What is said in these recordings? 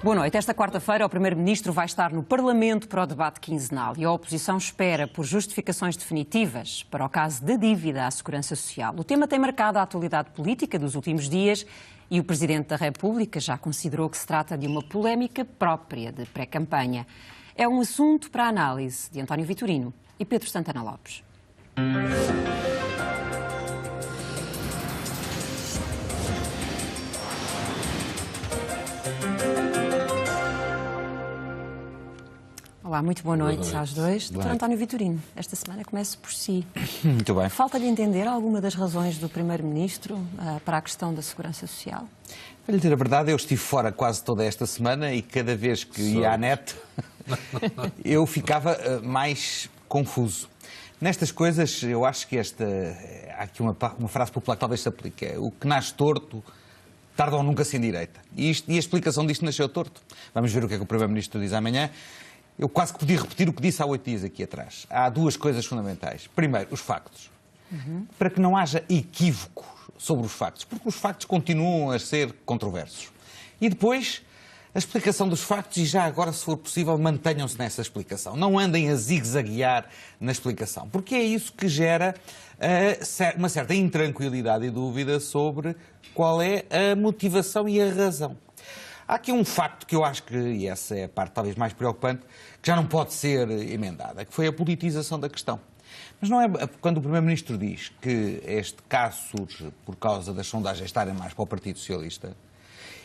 Boa noite. Esta quarta-feira o Primeiro-Ministro vai estar no Parlamento para o debate quinzenal e a oposição espera por justificações definitivas para o caso da dívida à Segurança Social. O tema tem marcado a atualidade política dos últimos dias e o Presidente da República já considerou que se trata de uma polémica própria de pré-campanha. É um assunto para a análise de António Vitorino e Pedro Santana Lopes. Olá, muito boa noite aos dois. Dr. António Vitorino, esta semana começo por si. Muito bem. Falta-lhe entender alguma das razões do Primeiro-Ministro para a questão da Segurança Social? Para lhe dizer a verdade, eu estive fora quase toda esta semana e cada vez que ia à net eu ficava mais confuso. Nestas coisas, eu acho que há aqui uma frase popular que talvez se aplique. O que nasce torto, tarda ou nunca se endireita. E a explicação disto nasceu torto. Vamos ver o que é que o Primeiro-Ministro diz amanhã. Eu quase que podia repetir o que disse há 8 dias aqui atrás. Há duas coisas fundamentais. Primeiro, os factos. Para que não haja equívoco sobre os factos, porque os factos continuam a ser controversos. E depois, a explicação dos factos e já agora, se for possível, mantenham-se nessa explicação. Não andem a zigue-zaguear na explicação, porque é isso que gera uma certa intranquilidade e dúvida sobre qual é a motivação e a razão. Há aqui um facto que eu acho que, e essa é a parte talvez mais preocupante, que já não pode ser emendada, que foi a politização da questão. Mas não é quando o Primeiro-Ministro diz que este caso surge por causa das sondagens estarem mais para o Partido Socialista,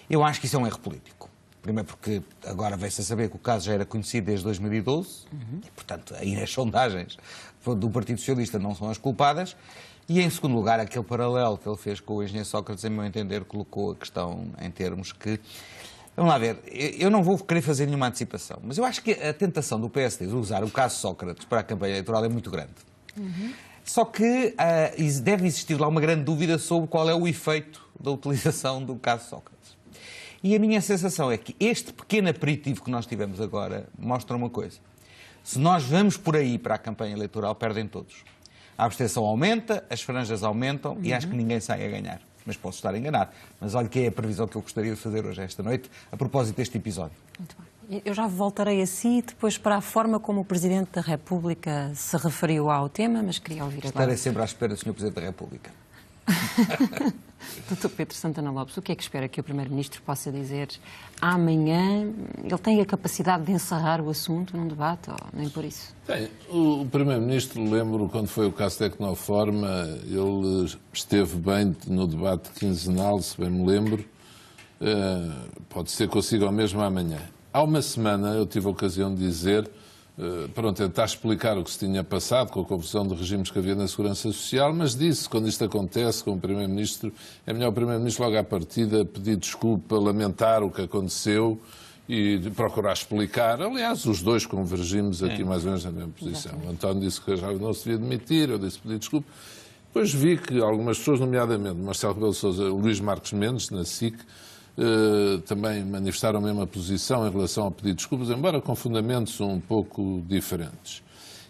eu acho que isso é um erro político. Primeiro porque agora veio-se a saber que o caso já era conhecido desde 2012, e portanto aí as sondagens do Partido Socialista não são as culpadas, e em segundo lugar aquele paralelo que ele fez com o engenheiro Sócrates, em meu entender, colocou a questão em termos que... Vamos lá ver, eu não vou querer fazer nenhuma antecipação, mas eu acho que a tentação do PSD de usar o caso Sócrates para a campanha eleitoral é muito grande. Só que deve existir lá uma grande dúvida sobre qual é o efeito da utilização do caso Sócrates. E a minha sensação é que este pequeno aperitivo que nós tivemos agora mostra uma coisa. Se nós vamos por aí para a campanha eleitoral, perdem todos. A abstenção aumenta, as franjas aumentam e acho que ninguém sai a ganhar. Mas posso estar enganado. Mas olha que é a previsão que eu gostaria de fazer hoje, esta noite, a propósito deste episódio. Muito bem. Eu já voltarei a si, depois para a forma como o Presidente da República se referiu ao tema, mas queria ouvir agora. Estarei sempre à espera do Sr. Presidente da República. Dr. Pedro Santana Lopes, o que é que espera que o Primeiro-Ministro possa dizer amanhã? Ele tem a capacidade de encerrar o assunto num debate ou nem por isso? Tem. O Primeiro-Ministro, lembro, quando foi o caso Tecnoforma, ele esteve bem no debate quinzenal, se bem me lembro. Pode ser que consiga o mesmo amanhã. Há uma semana eu tive a ocasião de dizer, para tentar explicar o que se tinha passado com a confusão de regimes que havia na Segurança Social, mas disse, quando isto acontece com o Primeiro-Ministro, é melhor o Primeiro-Ministro logo à partida pedir desculpa, lamentar o que aconteceu e procurar explicar. Aliás, os dois convergimos aqui mais ou menos na mesma posição. O António disse que já não se devia demitir, eu disse pedir desculpa. Depois vi que algumas pessoas, nomeadamente Marcelo Rebelo de Sousa, Luís Marques Mendes, na SIC, também manifestaram a mesma posição em relação ao pedido de desculpas, embora com fundamentos um pouco diferentes.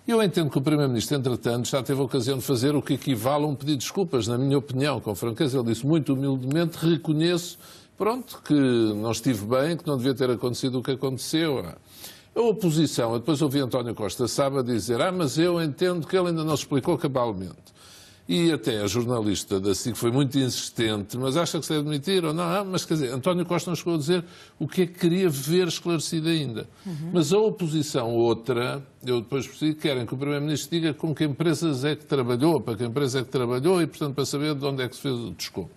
Eu entendo que o Primeiro-Ministro, entretanto, já teve a ocasião de fazer o que equivale a um pedido de desculpas, na minha opinião, com franqueza. Ele disse muito humildemente, reconheço, pronto, que não estive bem, que não devia ter acontecido o que aconteceu. A oposição, eu depois ouvi António Costa Sábado dizer, mas eu entendo que ele ainda não se explicou cabalmente. E até a jornalista da SIC foi muito insistente, mas acha que se deve demitir ou não? Mas quer dizer, António Costa não chegou a dizer o que é que queria ver esclarecido ainda. Mas a oposição, outra, eu depois percebi, querem que o Primeiro-Ministro diga com que empresas é que trabalhou, para que empresa é que trabalhou e, portanto, para saber de onde é que se fez o desconto.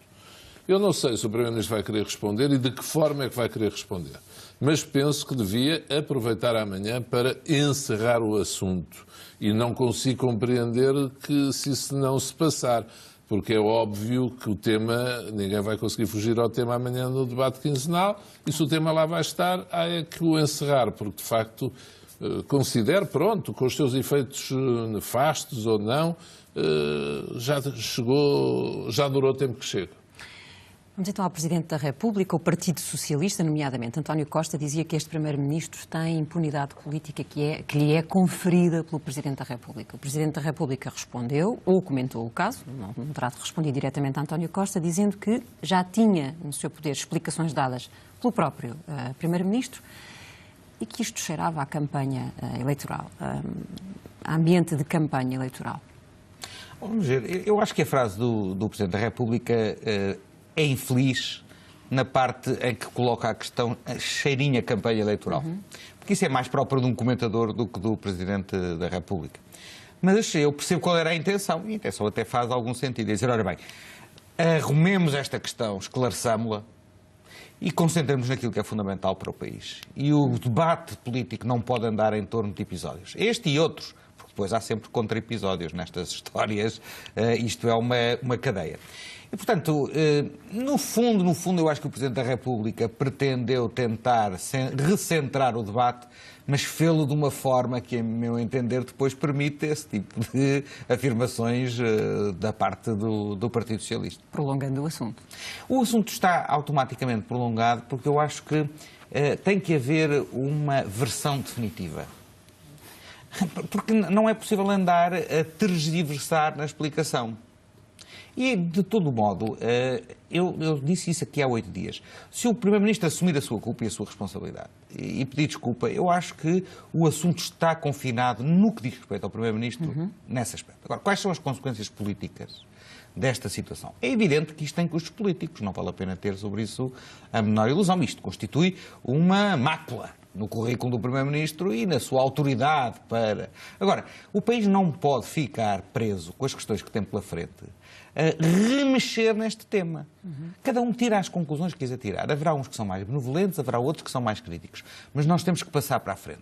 Eu não sei se o Primeiro-Ministro vai querer responder e de que forma é que vai querer responder. Mas penso que devia aproveitar amanhã para encerrar o assunto. E não consigo compreender que se isso não se passar. Porque é óbvio que o tema, ninguém vai conseguir fugir ao tema amanhã no debate quinzenal, e se o tema lá vai estar, é que o encerrar, porque de facto considero, pronto, com os seus efeitos nefastos ou não, já durou o tempo que chega. Vamos então ao Presidente da República. O Partido Socialista, nomeadamente António Costa, dizia que este Primeiro-Ministro tem impunidade política que lhe é conferida pelo Presidente da República. O Presidente da República respondeu, ou comentou o caso, não terá de responder diretamente a António Costa, dizendo que já tinha no seu poder explicações dadas pelo próprio Primeiro-Ministro e que isto cheirava à campanha eleitoral, a ambiente de campanha eleitoral. Vamos ver, eu acho que a frase do Presidente da República é infeliz na parte em que coloca a questão cheirinha campanha eleitoral. Porque isso é mais próprio de um comentador do que do Presidente da República. Mas eu percebo qual era a intenção, e a intenção até faz algum sentido. É dizer, ora bem, arrumemos esta questão, esclareçamos-la e concentremos naquilo que é fundamental para o país. E o debate político não pode andar em torno de episódios. Este e outros, porque depois há sempre contra-episódios nestas histórias, isto é uma cadeia. E, portanto, no fundo, eu acho que o Presidente da República pretendeu tentar recentrar o debate, mas fê-lo de uma forma que, a meu entender, depois permite esse tipo de afirmações da parte do Partido Socialista. Prolongando o assunto. O assunto está automaticamente prolongado porque eu acho que tem que haver uma versão definitiva. Porque não é possível andar a tergiversar na explicação. E, de todo modo, eu disse isso aqui há 8 dias. Se o Primeiro-Ministro assumir a sua culpa e a sua responsabilidade e pedir desculpa, eu acho que o assunto está confinado no que diz respeito ao Primeiro-Ministro nesse aspecto. Agora, quais são as consequências políticas desta situação? É evidente que isto tem custos políticos, não vale a pena ter sobre isso a menor ilusão. Isto constitui uma mácula no currículo do Primeiro-Ministro e na sua autoridade para... Agora, o país não pode ficar preso com as questões que tem pela frente a remexer neste tema. Cada um tira as conclusões que quiser tirar. Haverá uns que são mais benevolentes, haverá outros que são mais críticos. Mas nós temos que passar para a frente.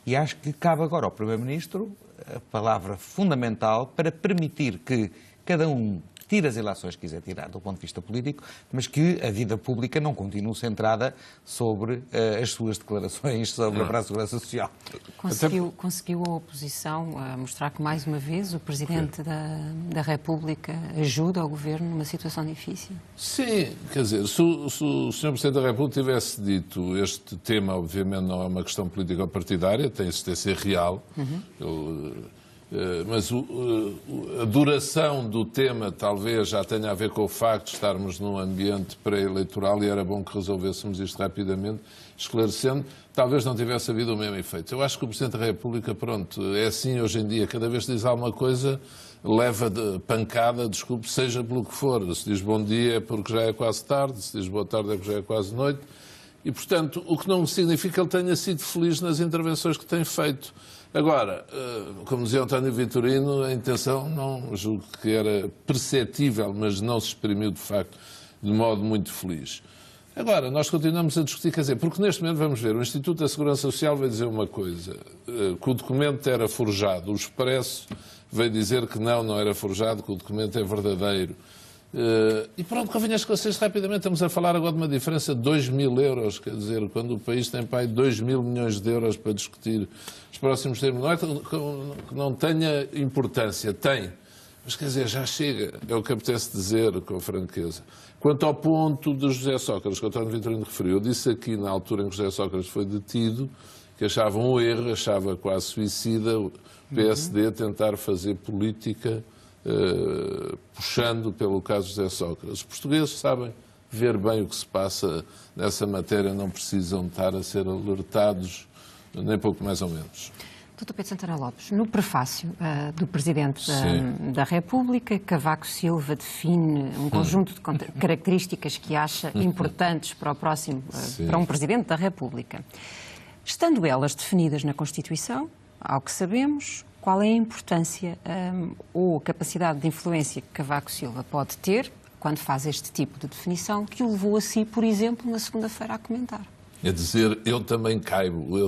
E acho que cabe agora ao Primeiro-Ministro a palavra fundamental para permitir que cada um tire as ilações que quiser tirar do ponto de vista político, mas que a vida pública não continue centrada sobre as suas declarações sobre a segurança social. Conseguiu a oposição mostrar que, mais uma vez, o Presidente da República ajuda o Governo numa situação difícil? Sim, quer dizer, se o Sr. Presidente da República tivesse dito este tema, obviamente não é uma questão político-partidária, tem existência real, mas a duração do tema talvez já tenha a ver com o facto de estarmos num ambiente pré-eleitoral e era bom que resolvêssemos isto rapidamente, esclarecendo, talvez não tivesse havido o mesmo efeito. Eu acho que o Presidente da República, pronto, é assim hoje em dia, cada vez que diz alguma coisa, leva de pancada, desculpe, seja pelo que for. Se diz bom dia é porque já é quase tarde, se diz boa tarde é porque já é quase noite, e, portanto, o que não significa que ele tenha sido feliz nas intervenções que tem feito. Agora, como dizia António Vitorino, a intenção não julgo que era perceptível, mas não se exprimiu de facto de modo muito feliz. Agora, nós continuamos a discutir, quer dizer, porque neste momento, vamos ver, o Instituto da Segurança Social veio dizer uma coisa, que o documento era forjado, o Expresso veio dizer que não era forjado, que o documento é verdadeiro. E pronto, convinha esclarecer rapidamente. Estamos a falar agora de uma diferença de 2.000 euros, quer dizer, quando o país tem para aí 2.000 milhões de euros para discutir os próximos termos. Não é que não tenha importância, tem, mas quer dizer, já chega, é o que apetece dizer com franqueza. Quanto ao ponto de José Sócrates, que o António Vitorino referiu, eu disse aqui na altura em que José Sócrates foi detido que achava um erro, achava quase suicida o PSD tentar fazer política puxando pelo caso de José Sócrates. Os portugueses sabem ver bem o que se passa nessa matéria, não precisam estar a ser alertados, nem pouco mais ou menos. Dr. Pedro Santana Lopes, no prefácio do Presidente da República, Cavaco Silva define um conjunto de características que acha importantes para para um Presidente da República. Estando elas definidas na Constituição, ao que sabemos, qual é a importância ou a capacidade de influência que Cavaco Silva pode ter quando faz este tipo de definição, que o levou a si, por exemplo, na segunda-feira a comentar? a dizer eu também caibo, eu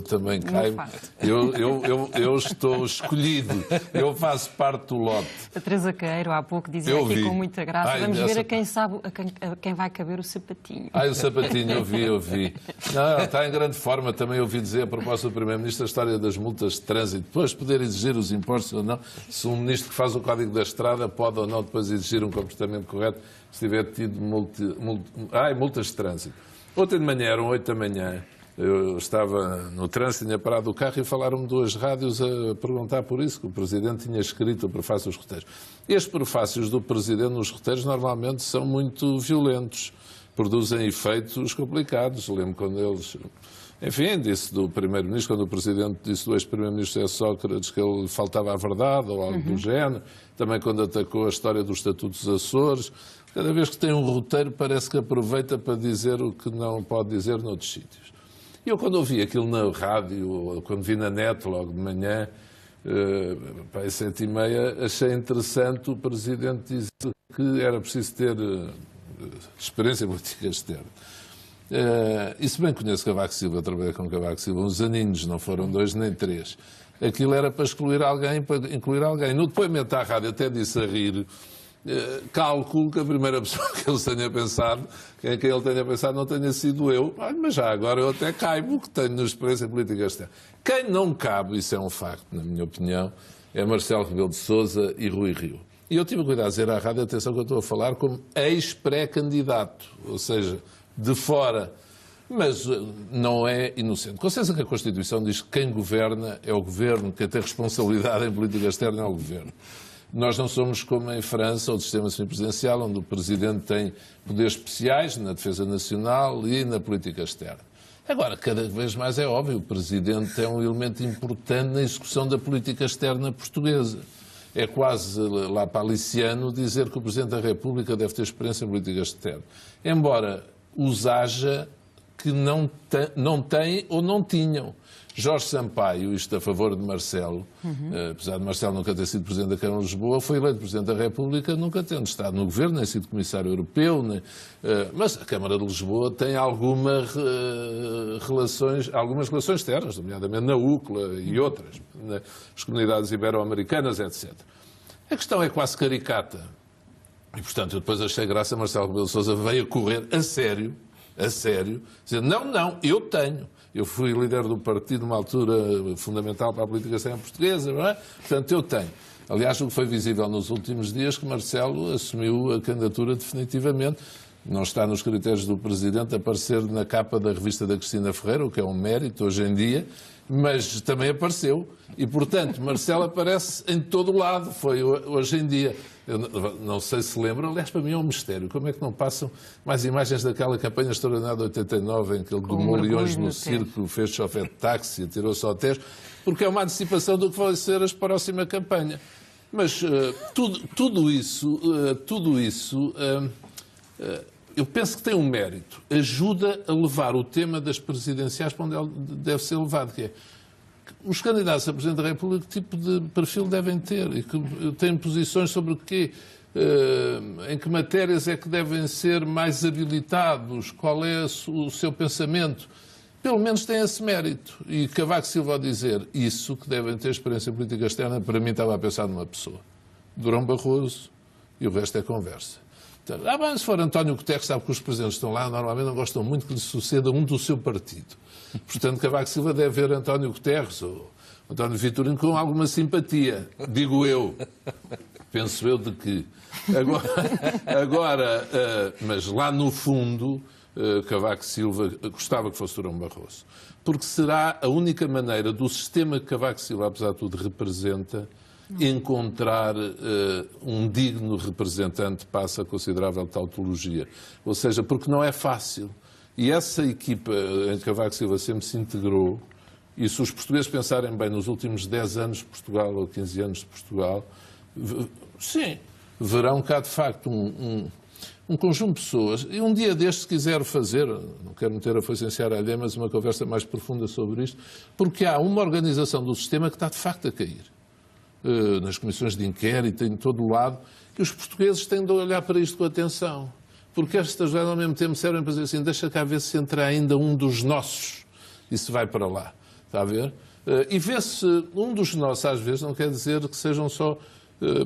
estou escolhido, eu faço parte do lote. A Teresa Queiro há pouco dizia aqui com muita graça, vamos ver a quem sabe, a quem vai caber o sapatinho. O sapatinho, eu vi. Não, ela está em grande forma, também ouvi dizer a propósito do Primeiro-Ministro a história das multas de trânsito, depois poder exigir os impostos ou não, se um ministro que faz o Código da Estrada pode ou não depois exigir um comportamento correto se tiver tido multas de trânsito. Ontem de manhã, eram 8 da manhã, eu estava no trânsito, tinha parado o carro e falaram-me 2 rádios a perguntar por isso, que o Presidente tinha escrito o prefácio dos roteiros. Estes prefácios do Presidente nos roteiros normalmente são muito violentos, produzem efeitos complicados. Lembro quando eles... Enfim, disse do Primeiro-Ministro, quando o Presidente disse do ex-Primeiro-Ministro Sócrates que ele faltava à verdade ou algo do género. Também quando atacou a história dos Estatutos dos Açores. Cada vez que tem um roteiro parece que aproveita para dizer o que não pode dizer noutros sítios. E eu quando ouvi aquilo na rádio, ou quando vi na net logo de manhã, às 7h30, achei interessante o Presidente dizer que era preciso ter experiência política externa. E se bem conheço Cavaco Silva, trabalhei com Cavaco Silva uns aninhos, não foram 2 nem 3. Aquilo era para excluir alguém, para incluir alguém. No depoimento à rádio até disse a rir, cálculo que a primeira pessoa que ele tenha pensado, quem ele tenha pensado não tenha sido eu, mas já agora eu até caibo, que tenho experiência política externa. Quem não cabe, isso é um facto, na minha opinião, é Marcelo Rebelo de Sousa e Rui Rio. E eu tive cuidado de dizer à rádio, atenção que eu estou a falar como ex-pré-candidato, ou seja, de fora, mas não é inocente. Com certeza que a Constituição diz que quem governa é o governo, quem tem responsabilidade em política externa é o governo. Nós não somos como em França, ou do sistema semipresidencial, onde o Presidente tem poderes especiais na defesa nacional e na política externa. Agora, cada vez mais é óbvio, o Presidente é um elemento importante na execução da política externa portuguesa. É quase lá paliciano dizer que o Presidente da República deve ter experiência em política externa. Embora os haja que não têm ou não tinham. Jorge Sampaio, isto a favor de Marcelo, apesar de Marcelo nunca ter sido Presidente da Câmara de Lisboa, foi eleito Presidente da República, nunca tendo estado no Governo, nem sido Comissário Europeu, mas a Câmara de Lisboa tem algumas relações externas, nomeadamente na UCLA e outras, nas comunidades ibero-americanas, etc. A questão é quase caricata. E, portanto, eu depois achei graça, Marcelo Rebelo de Sousa veio a correr a sério, dizer, não, eu tenho. Eu fui líder do partido numa altura fundamental para a política externa portuguesa, não é? Portanto, eu tenho. Aliás, o que foi visível nos últimos dias que Marcelo assumiu a candidatura definitivamente. Não está nos critérios do Presidente aparecer na capa da revista da Cristina Ferreira, o que é um mérito hoje em dia, mas também apareceu. E, portanto, Marcelo aparece em todo o lado, foi hoje em dia. Eu não sei se lembram, aliás, para mim é um mistério. Como é que não passam mais imagens daquela campanha extraordinária de 89, em que ele domou leões no circo, fez chofer de táxi, atirou-se ao Tejo, porque é uma antecipação do que vai ser a próxima campanha. Mas tudo isso, eu penso que tem um mérito. Ajuda a levar o tema das presidenciais para onde ele deve ser levado, que é os candidatos a Presidente da República, que tipo de perfil devem ter e que têm posições sobre o quê? Em que matérias é que devem ser mais habilitados? Qual é o seu pensamento? Pelo menos tem esse mérito. E Cavaco Silva a dizer isso, que devem ter experiência política externa, para mim estava a pensar numa pessoa. Durão Barroso, e o resto é conversa. Então, se for António Guterres, sabe que os presidentes estão lá, normalmente não gostam muito que lhe suceda um do seu partido. Portanto, Cavaco Silva deve ver António Guterres ou António Vitorino com alguma simpatia, digo eu. Penso eu de que. Agora, mas lá no fundo, Cavaco Silva gostava que fosse Durão Barroso. Porque será a única maneira do sistema que Cavaco Silva, apesar de tudo, representa, encontrar um digno representante passa a considerável tautologia. Ou seja, porque não é fácil. E essa equipa em que Cavaco Silva sempre se integrou, e se os portugueses pensarem bem nos últimos 10 anos de Portugal ou 15 anos de Portugal, sim, verão cá de facto um conjunto de pessoas. E um dia destes, se quiser fazer, não quero meter a foice em seara alheia, mas uma conversa mais profunda sobre isto, porque há uma organização do sistema que está de facto a cair. Nas comissões de inquérito, em todo o lado, e os portugueses têm de olhar para isto com atenção. porque estas jogadas ao mesmo tempo servem para dizer assim, deixa cá ver se entra ainda um dos nossos e se vai para lá. Está a ver? E vê-se um dos nossos, às vezes, não quer dizer que sejam só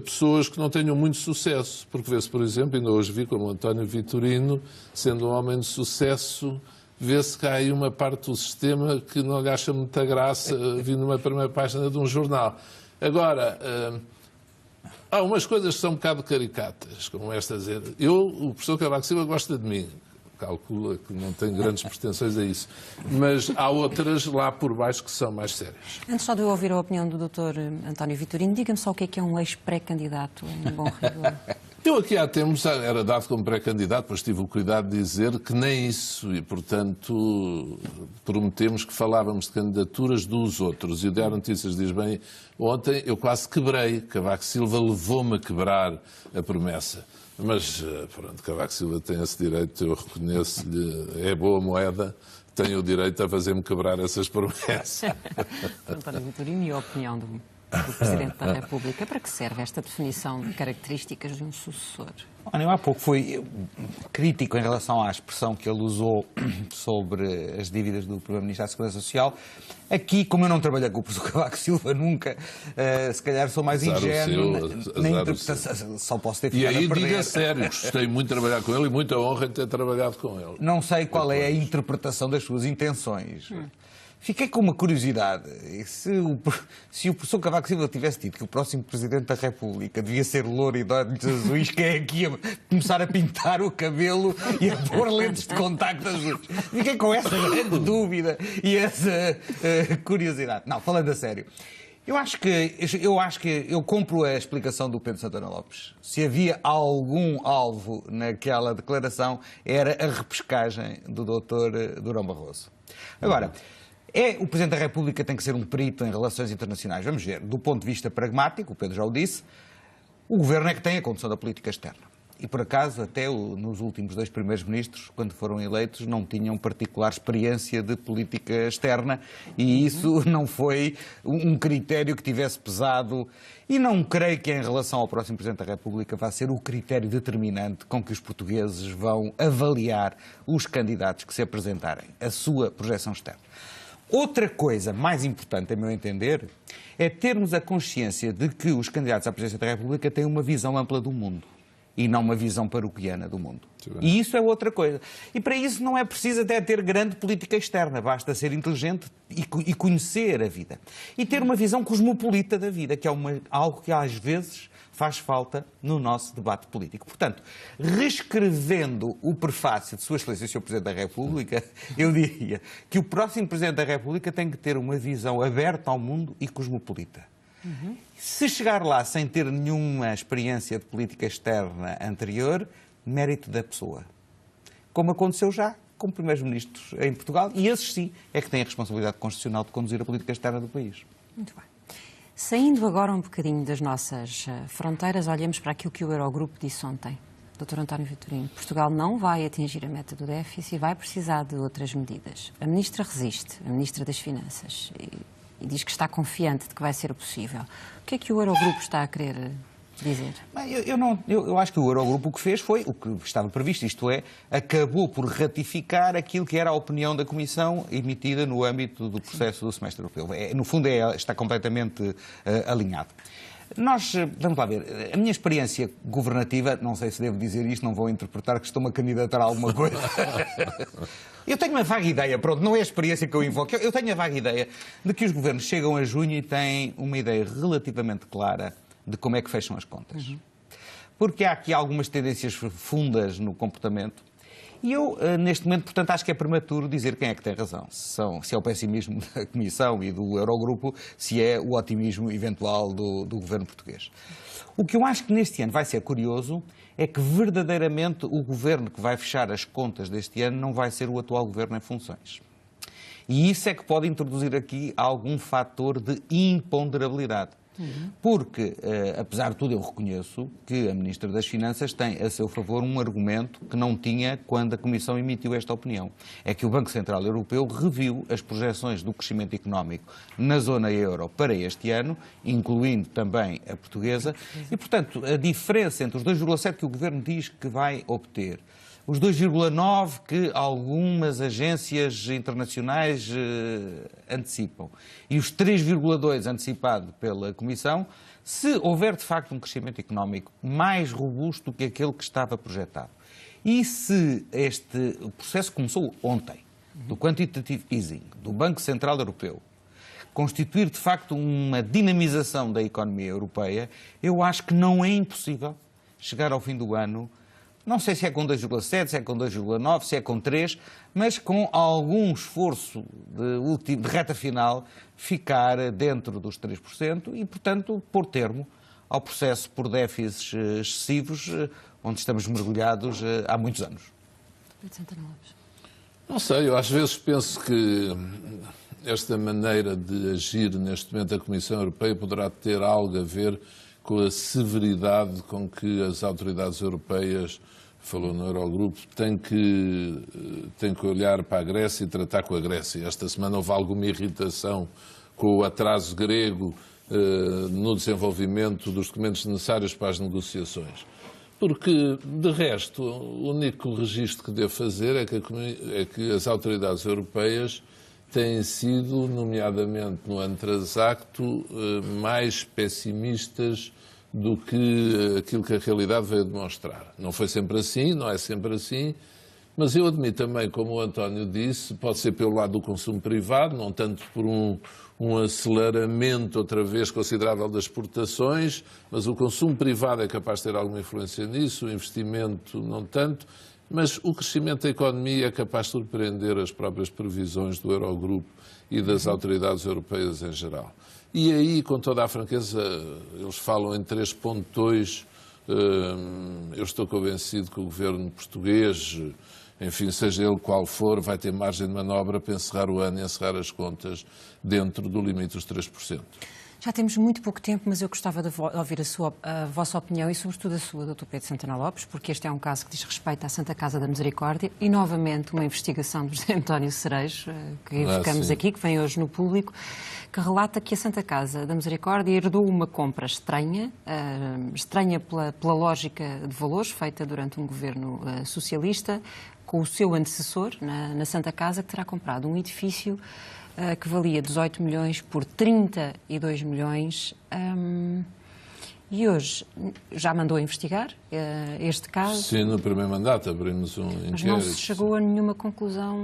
pessoas que não tenham muito sucesso, porque vê-se, por exemplo, ainda hoje vi como António Vitorino, sendo um homem de sucesso, vê-se que há aí uma parte do sistema que não lhe acha muita graça vindo numa primeira página de um jornal. Agora, há umas coisas que são um bocado caricatas, como esta a dizer, o professor Cavaco Silva gosta de mim, calcula que não tenho grandes pretensões a isso, mas há outras lá por baixo que são mais sérias. Antes só de eu ouvir a opinião do Dr. António Vitorino, diga-me só o que é um ex-pré-candidato em bom rigor. Eu aqui há tempos era dado como pré-candidato, pois tive o cuidado de dizer que nem isso, e portanto prometemos que falávamos de candidaturas dos outros. E o Diário Notícias diz bem, ontem eu quase quebrei, Cavaco Silva levou-me a quebrar a promessa. Mas pronto, Cavaco Silva tem esse direito, eu reconheço-lhe, é boa moeda, tem o direito a fazer-me quebrar essas promessas. António Vitorino, e a opinião do Presidente da República, para que serve esta definição de características de um sucessor? Olha, eu há pouco fui crítico em relação à expressão que ele usou sobre as dívidas do Primeiro-Ministro da Segurança Social. Aqui, como eu não trabalhei com o professor Cavaco Silva nunca, se calhar sou mais ingênuo na interpretação. Só posso ter ficado a perder. E aí diga sério, gostei muito de trabalhar com ele e muita honra em ter trabalhado com ele. Não sei qual é a interpretação das suas intenções. Fiquei com uma curiosidade. Se o professor Cavaco Silva tivesse dito que o próximo Presidente da República devia ser louro e de olhos azuis, que é aqui a começar a pintar o cabelo e a pôr lentes de contacto azuis. Fiquei com essa grande dúvida e essa curiosidade. Não, falando a sério. Eu acho que eu compro a explicação do Pedro Santana Lopes. Se havia algum alvo naquela declaração, era a repescagem do Dr. Durão Barroso. Agora, o Presidente da República tem que ser um perito em relações internacionais. Vamos ver, do ponto de vista pragmático, o Pedro já o disse, o Governo é que tem a condução da política externa. E, por acaso, até nos últimos 2 primeiros ministros, quando foram eleitos, não tinham particular experiência de política externa e isso não foi um critério que tivesse pesado. E não creio que, em relação ao próximo Presidente da República, vá ser o critério determinante com que os portugueses vão avaliar os candidatos que se apresentarem, a sua projeção externa. Outra coisa mais importante, a meu entender, é termos a consciência de que os candidatos à presidência da República têm uma visão ampla do mundo e não uma visão paroquiana do mundo. E isso é outra coisa. E para isso não é preciso até ter grande política externa, basta ser inteligente e conhecer a vida. E ter uma visão cosmopolita da vida, que é algo que às vezes faz falta no nosso debate político. Portanto, reescrevendo o prefácio de Sua Excelência, Sr. Presidente da República, eu diria que o próximo Presidente da República tem que ter uma visão aberta ao mundo e cosmopolita. Se chegar lá sem ter nenhuma experiência de política externa anterior, mérito da pessoa. Como aconteceu já com primeiros ministros em Portugal, e esses sim é que têm a responsabilidade constitucional de conduzir a política externa do país. Muito bem. Saindo agora um bocadinho das nossas fronteiras, olhemos para aquilo que o Eurogrupo disse ontem. Dr. António Vitorino, Portugal não vai atingir a meta do déficit e vai precisar de outras medidas. A Ministra resiste, a Ministra das Finanças, e diz que está confiante de que vai ser possível. O que é que o Eurogrupo está a querer dizer? Eu acho que o Eurogrupo o que fez foi o que estava previsto, isto é, acabou por ratificar aquilo que era a opinião da Comissão emitida no âmbito do processo do semestre europeu. No fundo, está completamente alinhado. Vamos lá ver, a minha experiência governativa, não sei se devo dizer isto, não vou interpretar que estou-me a candidatar a alguma coisa. Eu tenho uma vaga ideia, pronto, não é a experiência que eu invoco, eu tenho a vaga ideia de que os governos chegam a junho e têm uma ideia relativamente clara de como é que fecham as contas. Porque há aqui algumas tendências fundas no comportamento e eu, neste momento, portanto, acho que é prematuro dizer quem é que tem razão. Se é o pessimismo da Comissão e do Eurogrupo, se é o otimismo eventual do governo português. O que eu acho que neste ano vai ser curioso é que verdadeiramente o governo que vai fechar as contas deste ano não vai ser o atual governo em funções. E isso é que pode introduzir aqui algum fator de imponderabilidade. Porque, apesar de tudo, eu reconheço que a Ministra das Finanças tem a seu favor um argumento que não tinha quando a Comissão emitiu esta opinião. É que o Banco Central Europeu reviu as projeções do crescimento económico na zona euro para este ano, incluindo também a portuguesa, e, portanto, a diferença entre os 2,7 que o Governo diz que vai obter os 2,9% que algumas agências internacionais antecipam e os 3,2% antecipado pela Comissão, se houver de facto um crescimento económico mais robusto do que aquele que estava projetado, e se este processo começou ontem, do quantitative easing, do Banco Central Europeu, constituir de facto uma dinamização da economia europeia, eu acho que não é impossível chegar ao fim do ano, não sei se é com 2,7, se é com 2,9, se é com 3, mas com algum esforço de reta final, ficar dentro dos 3% e, portanto, pôr termo ao processo por déficits excessivos, onde estamos mergulhados há muitos anos. Não sei, eu às vezes penso que esta maneira de agir neste momento da Comissão Europeia poderá ter algo a ver com a severidade com que as autoridades europeias, falou no Eurogrupo, têm que olhar para a Grécia e tratar com a Grécia. Esta semana houve alguma irritação com o atraso grego no desenvolvimento dos documentos necessários para as negociações. Porque, de resto, o único registro que devo fazer é que as autoridades europeias têm sido, nomeadamente no ano transacto, mais pessimistas do que aquilo que a realidade veio demonstrar. Não foi sempre assim, não é sempre assim, mas eu admito também, como o António disse, pode ser pelo lado do consumo privado, não tanto por um aceleramento outra vez considerável das exportações, mas o consumo privado é capaz de ter alguma influência nisso, o investimento não tanto, mas o crescimento da economia é capaz de surpreender as próprias previsões do Eurogrupo e das autoridades europeias em geral. E aí, com toda a franqueza, eles falam em 3,2%. Eu estou convencido que o governo português, enfim, seja ele qual for, vai ter margem de manobra para encerrar o ano e encerrar as contas dentro do limite dos 3%. Já temos muito pouco tempo, mas eu gostava de ouvir a vossa opinião e, sobretudo, a sua, Dr. Pedro Santana Lopes, porque este é um caso que diz respeito à Santa Casa da Misericórdia e, novamente, uma investigação do José António Cerejo, que evocamos aqui, que vem hoje no Público, que relata que a Santa Casa da Misericórdia herdou uma compra estranha, pela lógica de valores, feita durante um governo socialista, com o seu antecessor na Santa Casa, que terá comprado um edifício que valia 18 milhões por 32 milhões. E hoje já mandou investigar este caso? Sim, no primeiro mandato abrimos um inquérito. Mas não se chegou a nenhuma conclusão?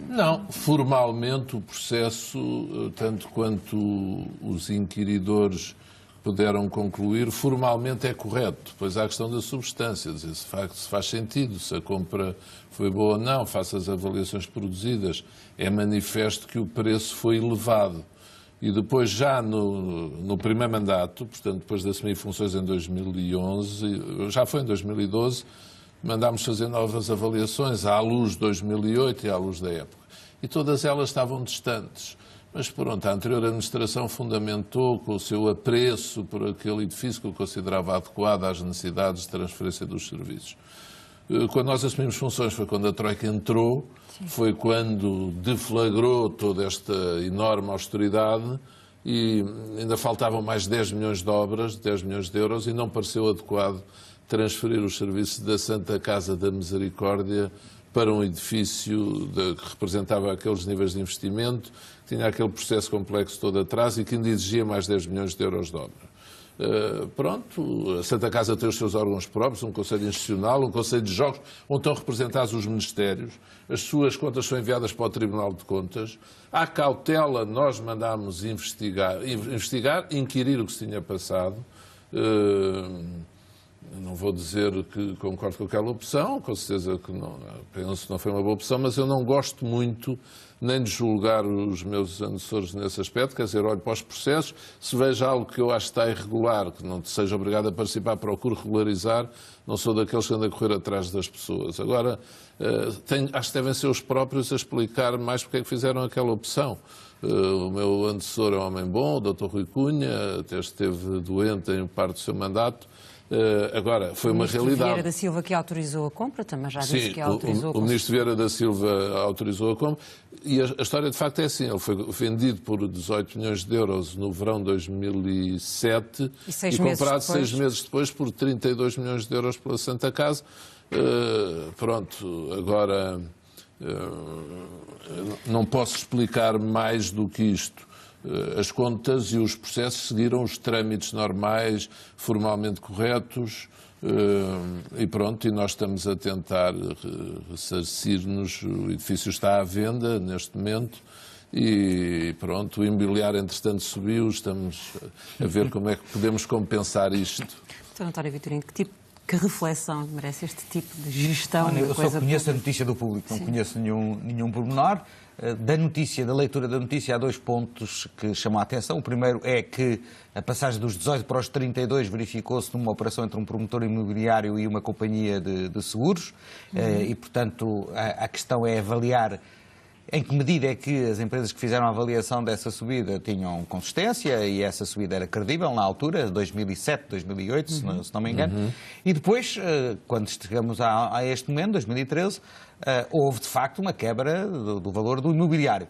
Não, formalmente o processo, tanto quanto os inquiridores puderam concluir, formalmente é correto. Depois há a questão da substância, dizer se faz sentido, se a compra foi boa ou não, face às avaliações produzidas. É manifesto que o preço foi elevado. E depois, já no primeiro mandato, portanto, depois de assumir funções em 2011, já foi em 2012, mandámos fazer novas avaliações à luz de 2008 e à luz da época. E todas elas estavam distantes. Mas, pronto, a anterior administração fundamentou com o seu apreço por aquele edifício que eu considerava adequado às necessidades de transferência dos serviços. Quando nós assumimos funções foi quando a Troika entrou, foi quando deflagrou toda esta enorme austeridade e ainda faltavam mais 10 milhões de obras, 10 milhões de euros, e não pareceu adequado transferir os serviços da Santa Casa da Misericórdia para um edifício que representava aqueles níveis de investimento, que tinha aquele processo complexo todo atrás e que ainda exigia mais 10 milhões de euros de obra. Pronto, a Santa Casa tem os seus órgãos próprios, um Conselho Institucional, um Conselho de Jogos, onde estão representados os ministérios, as suas contas são enviadas para o Tribunal de Contas. À cautela, nós mandámos investigar, inquirir o que se tinha passado. Não vou dizer que concordo com aquela opção, com certeza que não, penso que não foi uma boa opção, mas eu não gosto muito nem de julgar os meus antecessores nesse aspecto, quer dizer, olho para os processos, se vejo algo que eu acho que está irregular, que não seja obrigado a participar, procuro regularizar, não sou daqueles que andam a correr atrás das pessoas. Agora, acho que devem ser os próprios a explicar mais porque é que fizeram aquela opção. O meu antecessor é um homem bom, o Dr. Rui Cunha, até esteve doente em parte do seu mandato, Agora, foi uma realidade. O Vieira da Silva que autorizou a compra, também já disse que autorizou a compra. O ministro Vieira da Silva autorizou a compra e a história de facto é assim, ele foi vendido por 18 milhões de euros no verão de 2007 e comprado 6 meses depois por 32 milhões de euros pela Santa Casa. Pronto, agora não posso explicar mais do que isto. As contas e os processos seguiram os trâmites normais, formalmente corretos, e pronto, e nós estamos a tentar ressarcir-nos. O edifício está à venda neste momento e pronto, o imobiliário entretanto subiu, estamos a ver como é que podemos compensar isto. Sr. António Vitorino, que reflexão merece este tipo de gestão? Olha, eu só conheço a notícia do público, não conheço nenhum pormenor. Da leitura da notícia, há 2 pontos que chamam a atenção. O primeiro é que a passagem dos 18 para os 32 verificou-se numa operação entre um promotor imobiliário e uma companhia de seguros. E, portanto, a questão é avaliar em que medida é que as empresas que fizeram a avaliação dessa subida tinham consistência e essa subida era credível na altura, 2007, 2008, se não me engano. E depois, quando chegamos a este momento, 2013, houve de facto uma quebra do valor do imobiliário.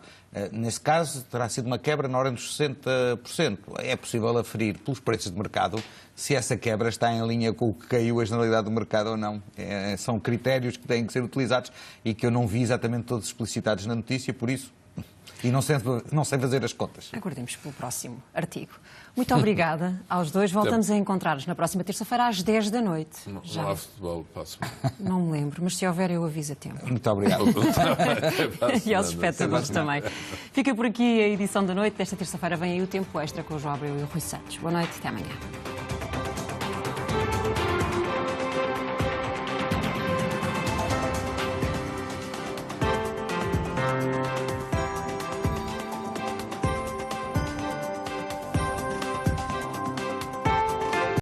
Neste caso, terá sido uma quebra na ordem dos 60%. É possível aferir pelos preços de mercado se essa quebra está em linha com o que caiu a generalidade do mercado ou não. São critérios que têm que ser utilizados e que eu não vi exatamente todos explicitados na notícia, por isso, e não sei fazer as contas. Aguardemos pelo próximo artigo. Muito obrigada aos dois. Voltamos a encontrar-nos na próxima terça-feira às 10 da noite. Não há futebol, passo. Não me lembro, mas se houver eu aviso a tempo. Muito obrigado. E aos espectadores também. Fica por aqui a edição da noite. Desta terça-feira vem aí o Tempo Extra com o João Abreu e o Rui Santos. Boa noite, até amanhã.